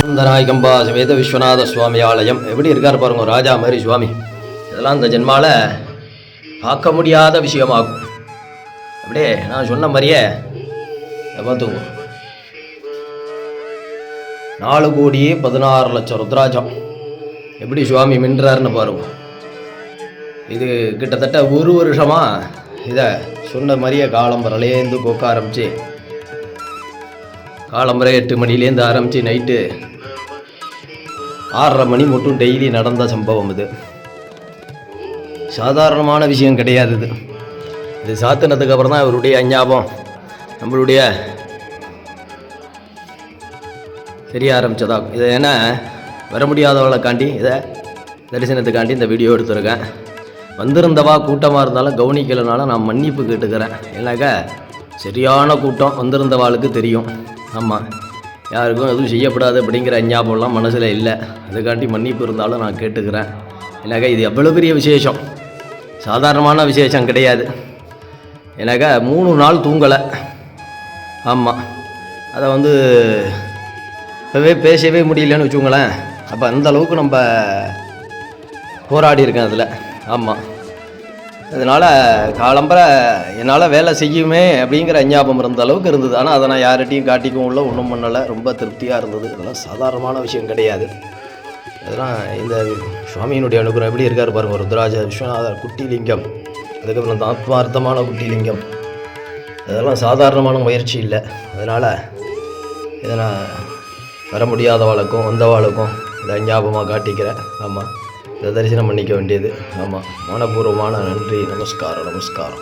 நாயகம்பா சமேத விஸ்வநாத சுவாமி ஆலயம் எப்படி இருக்கார் பாருங்க, ராஜா மாதிரி சுவாமி. இதெல்லாம் இந்த ஜென்மால பார்க்க முடியாத விஷயமாகும். அப்படியே நான் சொன்ன மாதிரியே பார்த்துங்க, 4,16,00,000 ருத்ராஜம் எப்படி சுவாமி மின்றாருன்னு பாருங்க. இது கிட்டத்தட்ட ஒரு வருஷமாக இதை சொன்ன மாதிரியே காலம்பரலேருந்து கொக்க ஆரம்பித்து, காலம்பரை 8 மணிலேருந்து ஆரம்பித்து நைட்டு 6:30 மணி மட்டும் டெய்லி நடந்த சம்பவம். இது சாதாரணமான விஷயம் கிடையாது. இது சாத்தினதுக்கு அப்புறம் தான் இவருடைய அஞ்ஞாபம் நம்மளுடைய தெரிய ஆரம்பித்ததாகும். இதை ஏன்னா வர முடியாதவளைக்காண்டி இதை தரிசனத்துக்காண்டி இந்த வீடியோ எடுத்துருக்கேன். வந்திருந்தவா கூட்டமாக இருந்தாலும் கவனிக்கலைனாலும் நான் மன்னிப்பு கேட்டுக்கிறேன். இல்லைனாக்கா சரியான கூட்டம் வந்திருந்தவாளுக்கு தெரியும். ஆமாம், யாருக்கும் எதுவும் செய்யப்படாது அப்படிங்கிற ஞாபகம்லாம் மனசில் இல்லை. அதுக்காண்டி மன்னிப்பு இருந்தாலும் நான் கேட்டுக்கிறேன். ஏன்னாக்கா இது எவ்வளோ பெரிய விசேஷம், சாதாரணமான விசேஷம் கிடையாது. ஏன்னாக்கா 3 நாள் தூங்கலை. ஆமாம், அதை இப்போவே பேசவே முடியலன்னு வச்சுக்கோங்களேன். அப்போ அந்த அளவுக்கு நம்ம போராடி இருக்கேன் அதில். ஆமாம், அதனால் காலம்பரை என்னால் வேலை செய்யுமே அப்படிங்கிற ஞாபகம் இருந்த அளவுக்கு இருந்தது. ஆனால் அதை நான் யார்கிட்டையும் காட்டிக்கவும் இல்லை, ஒன்றும் பண்ணலை. ரொம்ப திருப்தியாக இருந்தது. இதெல்லாம் சாதாரணமான விஷயம் கிடையாது. அதெல்லாம் இந்த சுவாமியினுடைய அனுகிரகம் எப்படி இருக்கார் பாருங்கள். ருத்ராஜ விஸ்வநாதர் குட்டிலிங்கம், அதுக்கப்புறம் இந்த ஆத்மார்த்தமான குட்டிலிங்கம், இதெல்லாம் சாதாரணமான முயற்சி இல்லை. அதனால் இதை நான் வர முடியாதவாளுக்கும் வந்தவாளுக்கும் இதை ஞாபகமாக காட்டிக்கிறேன். ஆமாம், இதை தரிசனம் பண்ணிக்க வேண்டியது. ஆமாம், மனப்பூர்வமான நன்றி. நமஸ்காரம்.